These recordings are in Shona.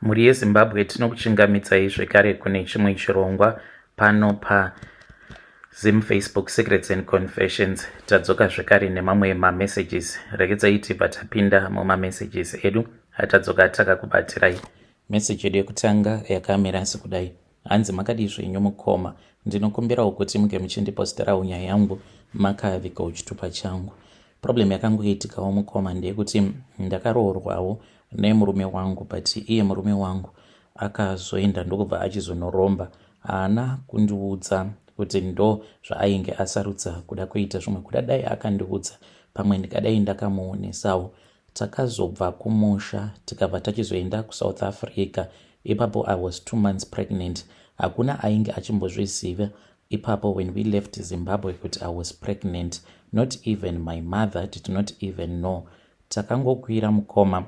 Mhuri yeZimbabwe tinokuchingamidzai zvekare kune chimwe chirongwa pano paZim Facebook Secrets and Confessions. Tadzoka zvekare nemamwe mamessages. Rekedzai tibva tapinda mumamessages edu atadzoka takakubatirai. Message yedu yekutanga yakamira sekudai: hanzi makadi zvenyu mukoma, ndinokumbirawo kuti muge muchindiposterawo nyaya yangu makavika uchitupa changu. Problem yakangoitikawo mukoma ndeyekuti ndakaroorwawo nemurume wangu, but iye murume wangu akazoenda ndokubva achizonoromba. Haana kundiudza kuti ndo zvaainge asarudza kuda kuita zvimwe. Kuda dai akandiudza, pamwe ndikadai ndakamuonesawo. Takazobva kumusha tikabva tachizoenda kuSouth Africa. Ipapo I was 2 months pregnant. Hakuna ainge achimbozviziva ipapo when we left Zimbabwe kuti I was pregnant. Not even my mother did not even know. Takangokwira mukoma,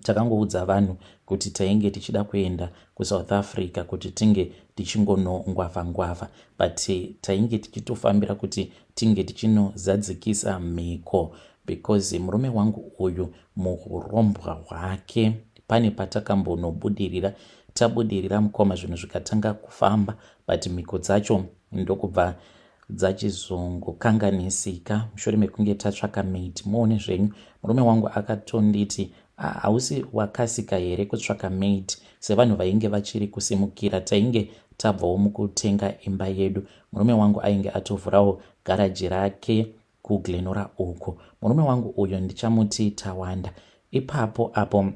takangoudza vanhu kuti tainge tichida kuenda kuSouth Africa kuti tinge tichingonongwavha-ngwavha, but tainge tichitofambira kuti tinge tichinozadzikisa mhiko, because murume wangu uyu muurombwa hwake pane patakambonobudirira. Tabudirira mukoma, zvinhu zvikatanga kufamba, but mhiko dzacho ndokubva dzachizongokanganisika mushure mekunge tatsvaka maid. Muone zvenyu, murume wangu akatonditi hausi wakasika here kutsvaka maid, sevanhu vainge vachiri kusimukira. Tainge tabvawo mukutenga imba yedu. Murume wangu ainge atovhurawo garaji rake kuGlenora uko. Murume wangu uyo ndichamuti Tawanda. Ipapo apo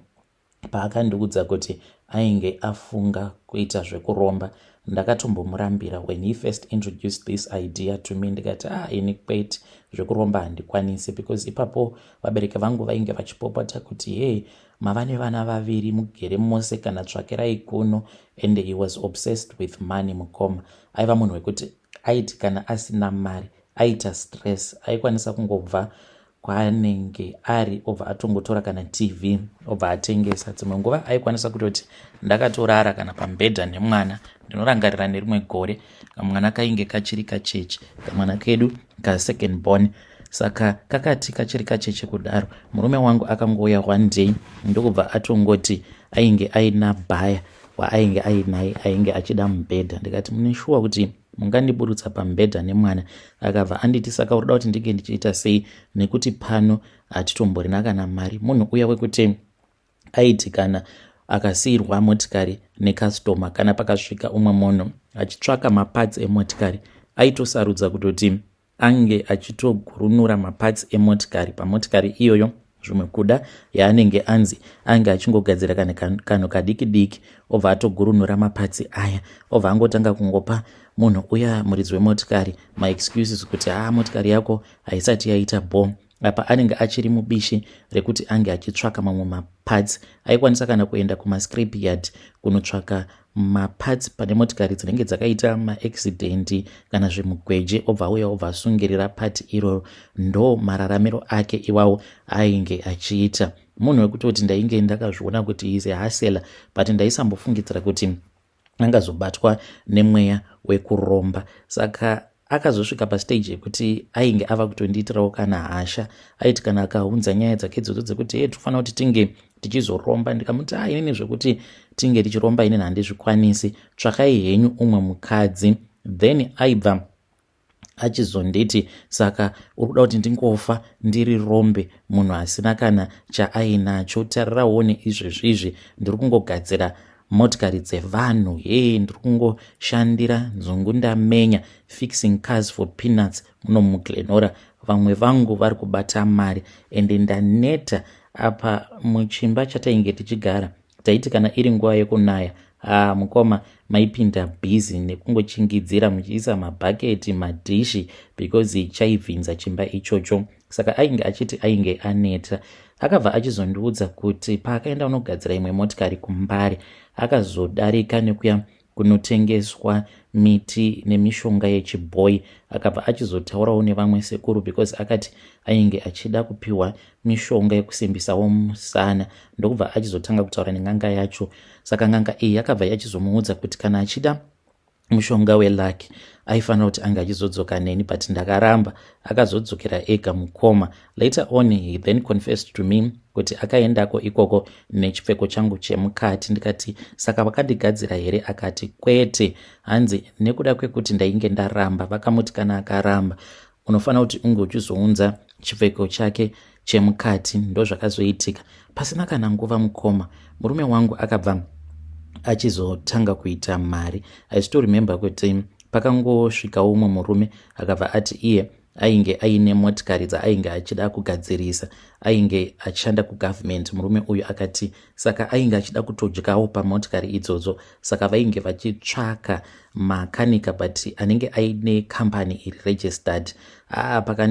paakandiudza kuti ainge afunga kuita zvekuromba, ndakatombomurambira. When he first introduced this idea to me, ndikati ini kwete, zvekuromba handikwanisi, because ipapo vabereki vangu vainge vachipopota kuti hey, mava nevana vaviri, mugere mose kana tsvakirai kuno. And he was obsessed with money mukoma. Aiva munhu wekuti aiti kana asina mari aita stress, aikwanisa kungobva kwaanenge ari obva atongotora kana TV obva atengesa. Dzimwe nguva aikwanisa kutoti ndakatorara kana pambedha nemwana. Ndinorangarira nerimwe gore kamwana kainge kachiri kacheche, kamwana kedu kasecond born. Saka kakati kachiri kacheche kudaro, murume wangu akangouya one day ndokubva atongoti ainge aina bhaya waainge ainaye, ainge achida mubhedha. Ndikati muneshuwa kuti mungandiburutsa pambedha nemwana? Akabva anditi saka urida kuti ndinge ndichiita sei, nekuti pano hatitomborina kana mari. Munhu uya wekuti aiti kana akasiyirwa motikari nekastoma, kana pakasvika umwe munhu achitsvaka mapatsi emotikari, aitosarudza kutoti ange achitogurunura mapatsi emotikari pamotikari iyoyo. Zvimwe kuda yaanenge anzi ange achingogadzira kanhu kadiki diki, obva atogurunura mapatsi aya, obva angotanga kungopa munhu uya muridzi wemotikari maexcuses kuti motikari yako haisati yaita bho. Apa anenge achiri mubishi rekuti ange achitsvaka mamwe mapatsi. Aikwanisa kana kuenda kumascrap yard kunotsvaka mapatsi pane motikari dzinenge dzakaita maaccident kana zvimugweje, obva uya obva asungirira pati iro. Ndo mararamiro ake iwawo ainge achiita. Munhu wekutoti ndainge ndakazviona kuti ize hasela, but ndaisambofungidzira kuti angazobatwa nemweya wekuromba. Saka akazosvika pastage yekuti ainge ava kutondiitirawo kana hasha. Aiti kana akaunza nyaya dzake dzodzo dzekuti tofanira kuti tinge tichizoromba, ndikamuti inini zvekuti tinge tichiromba inini handizvikwanisi, tsvakai henyu umwe mukadzi. Then aibva achizonditi saka uri kuda kuti ndingofa ndiri rombe, munhu asina kana chaainacho. Tarirawo neizvezvizvi ndiri kungogadzira motikari dzevanhu, ndiri kungoshandira nzungu ndamenya, fixing cars for peanuts muno muGlenora. Vamwe vangu vari kubata mari, ende ndaneta. Apa muchimba chatainge tichigara taiti kana iri nguva yekunaya, mukoma maipinda bhizi nekungochingidzira muchiisa mabhaketi, madhishi, because chaivhinza chimba ichocho. Saka ainge achiti ainge aneta. Akabva achizondiudza kuti paakaenda unogadzira imwe motikari kuMbare, akazodarika nekuya kunotengeswa miti nemishonga yechibhoyi. Akabva achizotaurawo nevamwe sekuru, because akati ainge achida kupiwa mishonga yekusimbisawo musana. Ndokubva achizotanga kutaura nen'anga yacho. Saka n'anga iyi yakabva yachizomuudza kuti kana achida mushonga welucky. Aifanira kuti anga achizodzoka neni, but ndakaramba. Akazodzokera ega mukoma. Later on he then confessed to me kuti akaendako ikoko nechipfeko changu chemukati. Ndikati saka vakandigadzira here? Akati kwete, hanzi nekuda kwekuti ndainge ndaramba. Vakamuti kana akaramba unofanira kuti unge uchizounza chipfeko chake chemukati. Ndo zvakazoitika. Pasina kana nguva mukoma murume wangu akabva achizotanga kuita mari. I still remember kuti pakangosvika umwe murume akabva ati iye ainge aine motikari dzaainge achida kugadzirisa, ainge achishanda kugovernment. Murume uyu akati saka ainge achida kutodyawo pamotikari idzodzo, saka vainge vachitsvaka makanika but anenge aine kambani iri registered.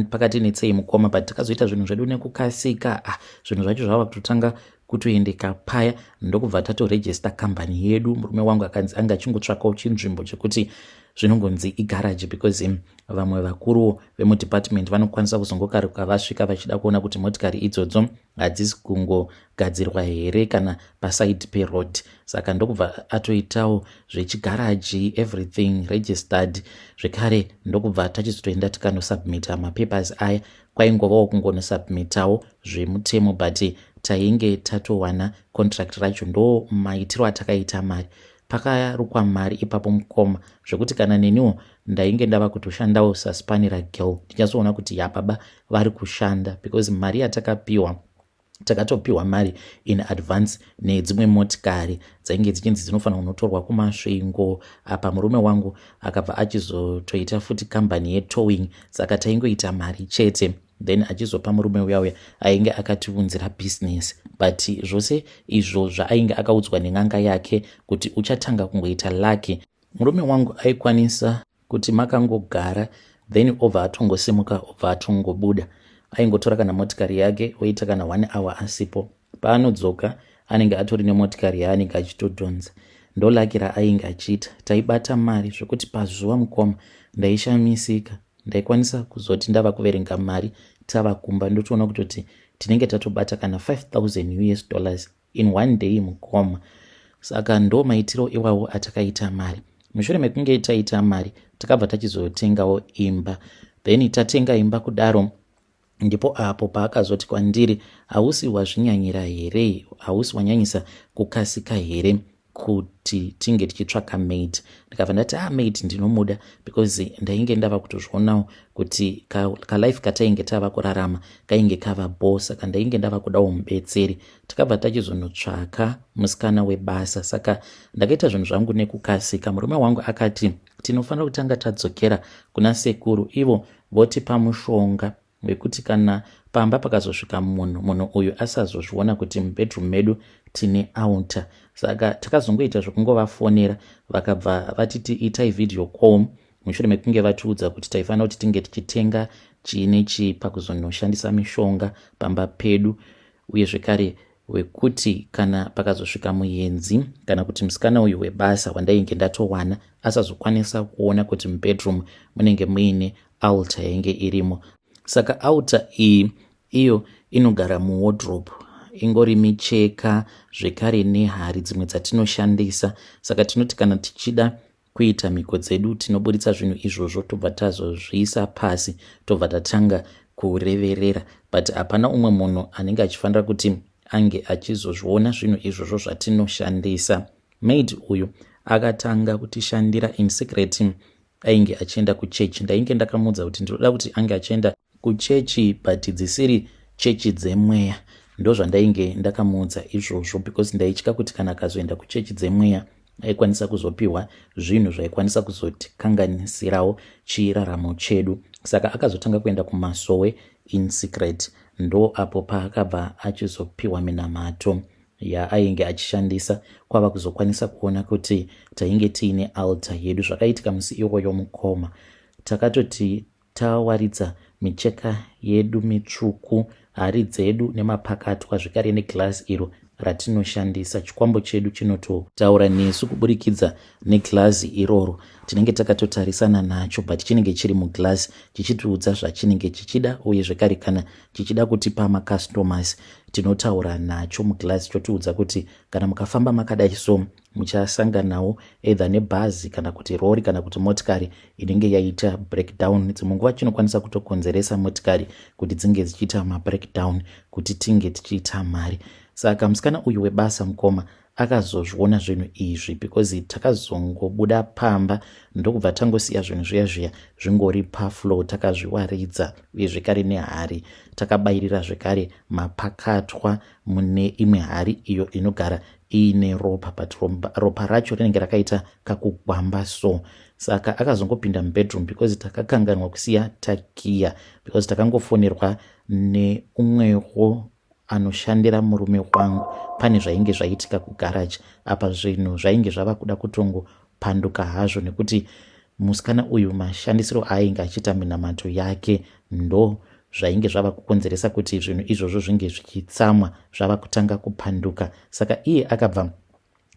Pakati netsei mukoma, but takazoita zvinhu zvedu nekukasika. Zvinhu zvacho zvava kutotanga kutoendeka paya, ndokubva tatorejista kambani yedu. Murume wangu akanzi anga achingotsvakawo chinzvimbo chekuti zvinongonzi igaraji, because vamwe vakuru vemudepartment vanokwanisa kuzongokaruka vasvika vachida kuona kuti motikari idzodzo hadzisi kungogadzirwa here kana paside peroad. Saka ndokubva atoitawo zvechigaraji, everything registered. Zvekare ndokubva tachizotoenda tikanosubmita mapapers aya. Kwaingovawo kungonosubmitawo zvemutemo, but tainge tatowana contract racho. Ndo maitiro atakaita mari. Pakarukwa mari ipapo mukoma zvekuti kana neniwo ndainge ndava kutoshandawo saspanira girl ndichazoona kuti baba vari kushanda, because mari yatakapiwa takatopiwa mari in advance nedzimwe motikari dzainge dzichinzi dzinofanira kunotorwa kumasvingo. Apa murume wangu akabva achizotoita futi kambani yetowing, saka taingoita mari chete. Then achizopa murume uyauya ainge akatiunzira business, but zvose izvo zvaainge akaudzwa nen'anga yake kuti uchatanga kungoita lucky. Murume wangu aikwanisa kuti makangogara then obva atongosimuka, obva atongobuda. Aingotora kana motikari yake oita kana 1 hour asipo. Paanodzoka anenge atori nemotikari yaanenge achitodhonza. Ndo lucky raainge achiita. Taibata mari zvokuti pazuva mukoma ndaishamisika. Ndaikwanisa kuzoti ndava kuverenga mari tava kumba ndotoona kutoti tinenge tatobata kana $5,000 in one day mukoma. Saka ndo maitiro iwawo atakaita mari. Mushure mekunge taita mari takabva tachizotengawo imba. Then tatenga imba kudaro ndipo apo paakazoti kwandiri hausi wazvinyanyira here, hausi wanyanyisa kukasika here kuti tinge tichitsvaka maid. Ndikabva ndati maid ndinomuda, because ndainge ndava kutozvionawo kuti kalife katainge tava kurarama kainge kava boss. Saka ndainge ndava kudawo mubetseri. Takabva tachizonotsvaka musikana webasa. Saka ndakaita zvinhu zvangu nekukasika. Murume wangu akati tinofanira kutanga tadzokera kuna sekuru, ivo votipa mushonga wekuti kana pamba pakazosvika munhu uyu asazozviona kuti mubedroom medu tine outer. Saka takazongoita zvokungovafonera, vakabva vatiti itai video call. Mushure mekunge vatiudza kuti taifanira kuti tinge tichitenga chinechi pakuzonoshandisa mishonga pamba pedu, uye zvekare wekuti kana pakazosvika muenzi kana kuti musikana uyu webasa wandainge ndatowana asazokwanisa kuona kuti mubedroom munenge muine altar yainge irimo. Saka altar iyo inogara muwardrobe, ingori micheka zvekare nehari dzimwe dzatinoshandisa. Saka tinoti kana tichida kuita mhiko dzedu tinoburitsa zvinhu izvozvo tobva tazozviisa pasi, tobva tatanga kureverera. But hapana umwe munhu anenge achifanira kuti ange achizozviona zvinhu izvozvo zvatinoshandisa. Maid uyu akatanga kutishandira in secret. Ainge achienda kuchechi. Ndainge ndakamuudza kuti ndinoda kuti ange achienda kuchechi but dzisiri chechi dzemweya. Ndo zvandainge ndakamuudza izvozvo, because ndaitya kuti kana akazoenda kuchechi dzemweya aikwanisa kuzopiwa zvinhu zvaikwanisa kuzotikanganisirawo chiraramo chedu. Saka akazotanga kuenda kumasowe in secret. Ndo apo paakabva achizopiwa minamato yaainge achishandisa kwava kuzokwanisa kuona kuti tainge tiine altar yedu. Zvakaitika musi iwoyo mukoma. Takatoti tawaridza micheka yedu mitsvuku, hari dzedu nemapakatwa zvekare neglass iro ratinoshandisa. Chikwambo chedu chinototaura nesu kuburikidza neglazi iroro. Tinenge takatotarisana nacho but chinenge chiri muglazi chichitiudza zvachinenge chichida, uye zvekare kana chichida kutipa macustomers tinotaura nacho muglazi chotiudza kuti kana mukafamba makadai so muchasanganawo either nebhazi kana kuti rori kana kuti motikari inenge yaita breakdown. Dzimwe nguva chinokwanisa kutokonzeresa motikari kuti dzinge dzichiita mabreakdown kuti tinge tichiita mari. Saka musikana uyu webasa mukoma akazozviona zvinhu izvi because takazongobuda pamba ndokubva tangosiya zvinhu zviya zvingori paflow takazviwaridza, uye zvekare nehari takabayirira zvekare mapakatwa mune imwe hari iyo inogara iine ropa, but ropa racho rinenge rakaita kakugwamba so. Saka akazongopinda mubedroom because takakanganwa kusiya takiya, because takangofonerwa neumwewo anoshandira murume wangu. Pane zvainge zvaitika kugaraji apa zvinhu zvainge zvava kuda kutongopanduka hazvo, nekuti musikana uyu mashandisiro ainge achiita minamato yake ndo zvainge zvava kukonzeresa kuti zvinhu izvozvo zvinge zvichitsamwa zvava kutanga kupanduka. Saka iye akabva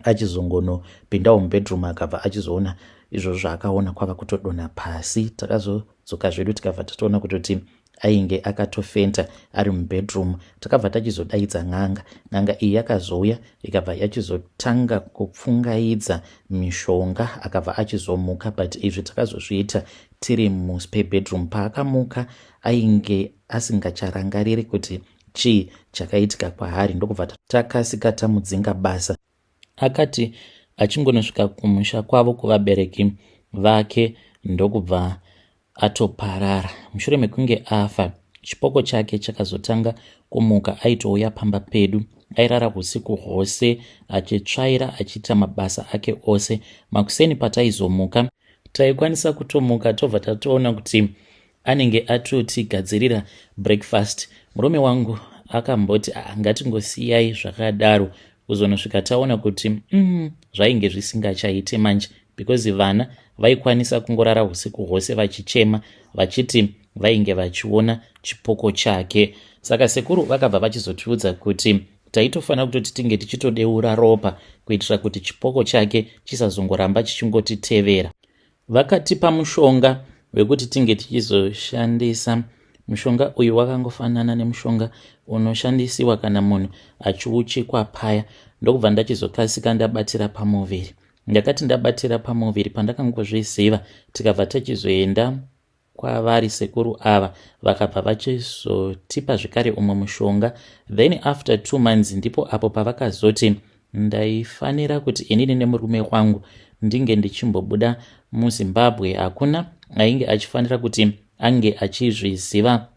achizongonopindawo mubedroom akabva achizoona izvozvo zvaakaona kwava kutodonha pasi. Takazodzoka zvedu tikabva tatoona kutoti ainge akatofenta ari mubedroom. Takabva tachizodaidza n'anga iyi yakazouya ikabva yachizotanga kupfungaidza mishonga, akabva achizomuka, but izvi takazozviita tiri muspare bedroom. Paakamuka ainge asingacharangariri kuti chii chakaitika kwaari, ndokubva takasika tamudzinga basa. Akati achingonosvika kumusha kwavo kuvabereki vake ndokubva atoparara. Mushure mekunge afa, chipoko chake chakazotanga kumuka. Aitouya pamba pedu, airara usiku hwose achitsvaira achiita mabasa ake ose. Makuseni pataizomuka taikwanisa kutomuka tobva tatoona kuti anenge atotigadzirira breakfast. Murume wangu akamboti ngatingosiyai zvakadaro kuzonosvika taona kuti zvainge zvisingachaite manje, because vana vaikwanisa kungorara usiku hwose vachichema vachiti vainge vachiona chipoko chake. Saka sekuru vakabva vachizotiudza kuti taitofanira kutoti tinge tichitodeura ropa kuitira kuti chipoko chake chisazongoramba chichingotitevera. Vakatipa mushonga wekuti tinge tichizoshandisa. Mushonga uyu wakangofanana nemushonga unoshandisiwa kana munhu achiuchekwa paya. Ndokubva ndachizokasika ndabatira pamuviri. Ndakati ndabatira pamuviri, pandakangozviziva tikabva tachizoenda kwavari sekuru ava, vakabva vachizotipa zvekare umwe mushonga. Then after 2 months ndipo apo pavakazoti ndaifanira kuti inini nemurume wangu ndinge ndichimbobuda muZimbabwe. Hakuna ainge achifanira kuti ange achizviziva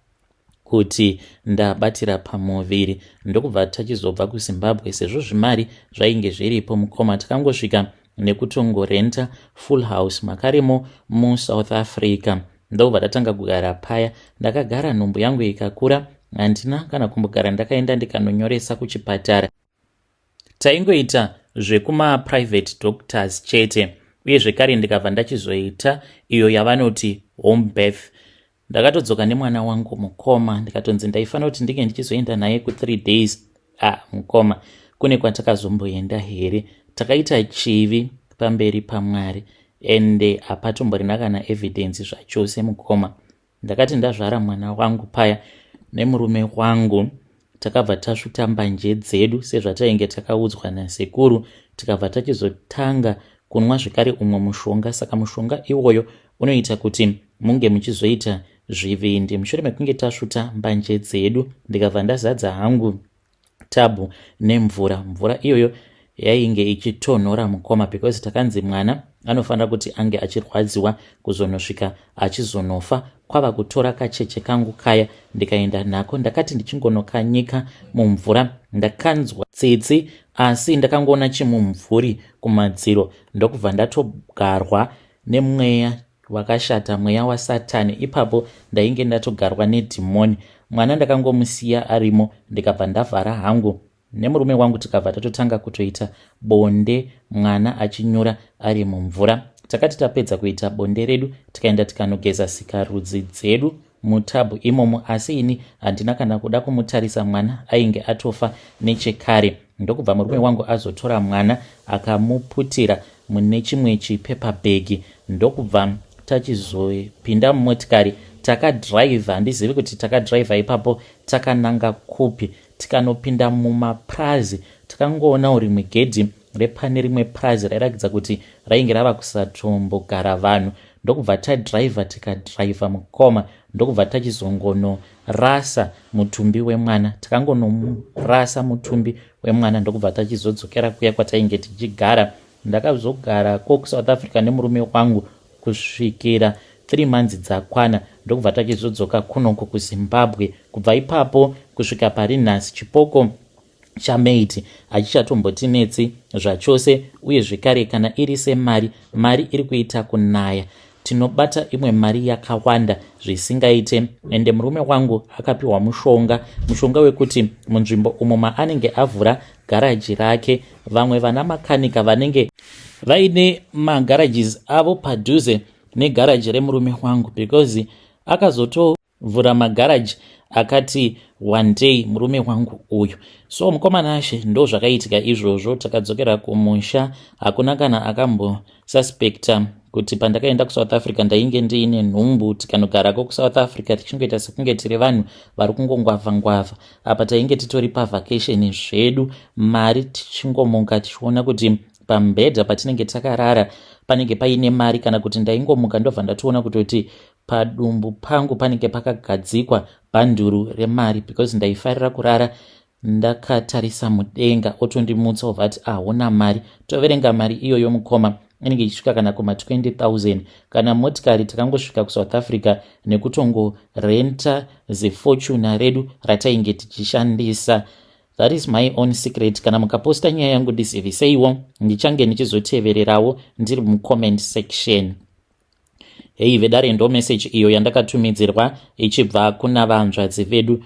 kuti ndabatira pamuviri. Ndokubva tachizobva kuZimbabwe sezvo zvimari zvainge zviripo mukoma. Takangosvika nekutongorenta full house makarimo muSouth Africa. Ndobva tatanga kugara paya. Ndakagara nhumbu yangu ikakura, handina kana kumbogara ndakaenda ndikanonyoresa kuchipatara. Taingoita zvekuma private doctors chete, uye zvekare ndikabva ndachizoita iyo yavanoti home birth. Ndakatodzoka nemwana wangu mukoma, ndikatonzi ndaifanira kuti ndinge ndichizoenda naye ku3 days. Mukoma kune kwatakazomboenda here. Takaita chivi pamberi paMwari ende hapatomborina kana evidence zvachose mukoma. Ndakati ndazvara mwana wangu paya nemurume wangu, takabva tasvuta mbanje dzedu sezvatainge takaudzwa nasekuru, tikabva tachizotanga kunwa zvekare umwe mushonga. Saka mushonga iwoyo unoita kuti munge muchizoita zvivindi. Mushure mekunge tasvuta mbanje dzedu, ndikabva ndazadza hangu tabhu nemvura. Mvura iyoyo yainge ichitonhora mukoma, because takanzi mwana anofanira kuti ange achirwadziwa kuzonosvika achizonofa. Kwava kutora kacheche kangu kaya ndikaenda nako. Ndakati ndichingonokanyika mumvura, ndakanzwa tsitsi asi ndakangoona chimumvuri kumadziro. Ndokubva ndatogarwa nemweya wakashata, mweya waSatani. Ipapo ndainge ndatogarwa nedhimoni. Mwana ndakangomusiya arimo, ndikabva ndavhara hangu nemurume wangu, tikabva tatotanga kutoita bonde, mwana achinyura ari mumvura. Takati tapedza kuita bonde redu, tikaenda tikanogeza sikarudzi dzedu mutabhu imomo, asi ini handina kana kuda kumutarisa, mwana ainge atofa nechekare. ndokubva murume wangu azotora mwana akamuputira mune chimwe chipepabhegi, ndokubva tachizopinda mumotikari takadhiraivha. handizivi kuti takadhiraivha ipapo takananga kupi, tikanopinda mumaprazi. Takangoona rimwe gedhi repane rimwe prazi rairatidza kuti rainge rava kusatombogara vanhu, ndokubva tadhiraivha tikadhiraivha mukoma, ndokubva tachizongonorasa mutumbi wemwana. Takangonomurasa mutumbi wemwana ndokubva tachizodzokera kuya kwatainge tichigara. Ndakazogara kuSouth Africa nemurume wangu kusvikira 3 months dzakwana, ndokubva tachizodzoka kunoko kuZimbabwe. Kubva ipapo kusvika pari nhasi chipoko chamaiti hachichatombotinetsi zvachose, uye zvekare kana iri semari, mari iri kuita kunaya. Tinobata imwe mari yakawanda zvisingaite, ende murume wangu akapiwa mushonga wekuti munzvimbo umo maanenge avhura garaji rake, vamwe vana makanika vanenge vaine magarages avo padhuze negaraji remurume wangu, because akazotovhura magaraji akati one day murume wangu uyu. So mukomana ashe ndo zvakaitika izvozvo. Takadzokera kumusha, hakuna kana akambosuspekta kuti pandakaenda kuSouth Africa ndainge ndiine nhumbu. Tikanogarako kuSouth Africa tichingoita sekunge tiri vanhu vari kungongwavha-ngwavha. Apa tainge titori pavhakesheni zvedu, mari tichingomuka tichiona kuti pambedha patinenge takarara panenge paine mari, kana kuti ndaingomuka ndobva ndatoona kuti padumbu pangu panenge pakagadzikwa bhanduru remari, because ndaifarira kurara ndakatarisa mudenga. Otondimutsa obva ati hauna mari. Toverenga mari iyoyo mukoma inenge ichisvika kana kuma 20,000. Kana motikari takangosvika kuSouth Africa nekutongorenta zefortuna redu ratainge tichishandisa. That is my own secret. Kana mukaposta nyaya yangu ndiziviseiwo, ndichange ndichizotevererawo ndiri mucomment section. Hei vedare ndo message iyo yandakatumidzirwa ichibva kuna vanzvadzi vedu.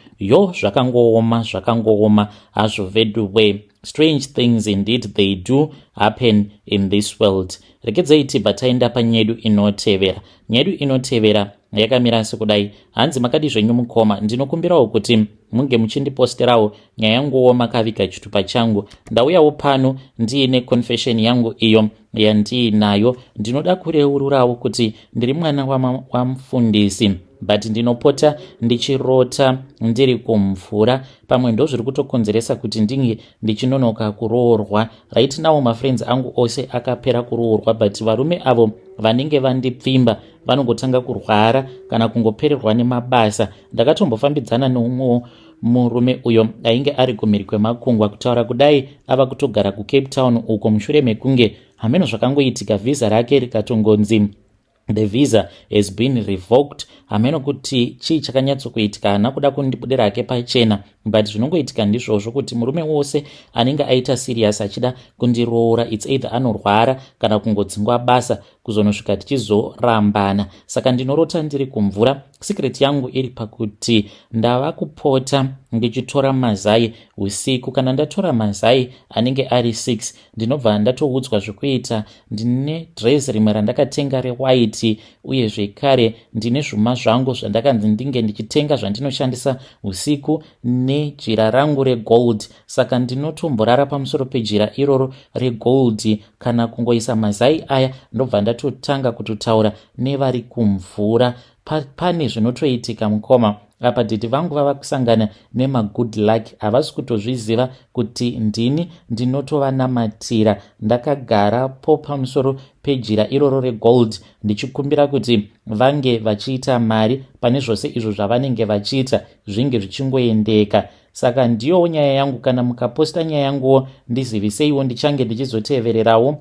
Zvakangooma hazvo vedu we. Strange things indeed they do happen in this world. Rekedzei tibva taenda panyedu inotevera. Nyedu inotevera yakamira sekudai. Hanzi makadi zvenyu mukoma, ndinokumbirawo kuti munge muchindiposterawo nyaya yanguwo makaviga chitupa changu. Ndauyawo pano ndiine confession yangu iyo yandiinayo. Ndinoda kureururawo kuti ndiri mwana wamufundisi, but ndinopota ndichirota ndiri kumvura. Pamwe ndo zviri kutokonzeresa kuti ndinge ndichinonoka kuroorwa. Right now mafriends angu ose akapera kuroorwa, but varume avo vanenge vandipfimba vanongotanga kurwara kana kungopererwa nemabasa. Ndakatombofambidzana neumwe murume uyo ainge ari kumhiri kwemakungwa kutaura kudai ava kutogara kuCape Town uko, mushure mekunge hameno zvakangoitika visa rake rikatongonzi the visa has been revoked. Hameno kuti chii chakanyatsokuitika hana kuda kundibudira rake pachena, but zvinongoitika ndizvozvo kuti murume wose anenge aita serious achida kundiroora, it's either anorwara kana kungodzingwa basa kuzonosvika tichizorambana. Saka ndinorota ndiri kumvura. Secret yangu iri pakuti ndava kupota ndichitora mazai usiku. Kana ndatora mazai anenge ari 6, ndinobva ndatoudzwa zvekuita. Ndine dress rimwe randakatenga rewhite, uye zvekare ndine zvuma zvangu zvandakanzi ndinge ndichitenga zvandinoshandisa usiku, nejira rangu regold. Saka ndinotomborara pamusoro pejira iroro regold. Kana kungoisa mazai aya ndobva ndatotanga kutotaura nevari kumvura. Pane zvinotoitika mukoma apa. Dhiti vangu vava kusangana nemagood luck, havasi kutozviziva kuti ndini ndinotovanamatira. Ndakagarapo pamusoro pejira iroro regold ndichikumbira kuti vange vachiita mari pane zvose izvo zvavanenge vachiita zvinge zvichingoendeka. Saka ndiyo nyaya yangu. Kana mukaposta nyaya yanguwo ndiziviseiwo, ndichange ndichizotevererawo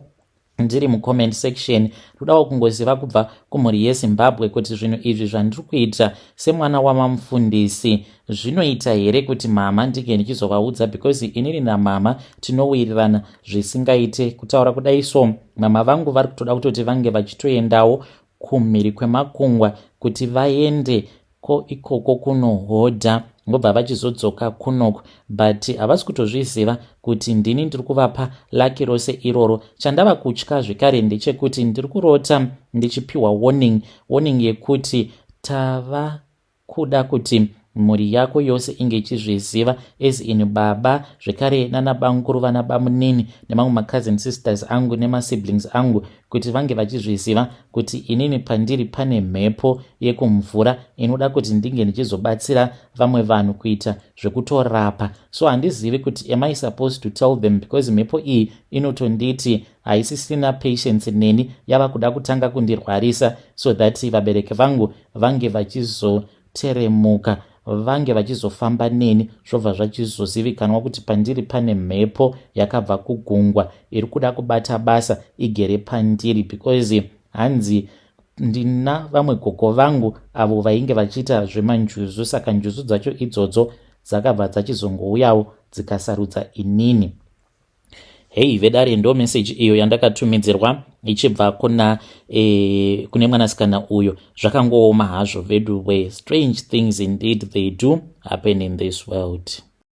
ndiri mucomment section. Todawo kungoziva kubva kumhuri yeZimbabwe kuti zvinhu izvi zvandiri kuita semwana wamamufundisi zvinoita here kuti mama ndinge ndichizovaudza, because inini namama tinowirirana zvisingaite. Kutaura kudai so, mama vangu vari kutoda kutoti vange vachitoendawo kumhiri kwemakungwa kuti vaende ikoko kunohodha ngobva vachizodzoka kunoko, but havasi kutozviziva kuti ndini ndiri kuvapa laki rose iroro. Chandava kutya zvekare ndechekuti ndiri kurota ndichipiwa warning yekuti tava kuda kuti mhuri yako yose inge ichizviziva, as in baba, zvekare nanabankuru, vana bamunini nemamwe macousin sisters angu nemasiblings angu, kuti vange vachizviziva kuti inini pandiri pane mhepo yekumvura inoda kuti ndinge ndichizobatsira vamwe vanhu kuita zvekutorapa. So handizivi kuti am I supposed to tell them, because mhepo iyi inotonditi haisisina patience neni, yava kuda kutanga kundirwarisa, so that vabereki vangu vange vachizoteremuka, vange vachizofamba neni, zvobva zvachizozivikanwa kuti pandiri pane mhepo yakabva kugungwa iri kuda kubata basa igere pandiri, because hanzi ndina vamwe gogo vangu avo vainge vachiita zvemanjuzu, saka njuzu dzacho idzodzo dzakabva dzachizongouyawo dzikasarudza inini. Hei vedare, ndo message iyo yandakatumidzirwa ichibva kune mwanasikana uyo. Zvakangooma hazvo vedu, strange things indeed they do happen in this world.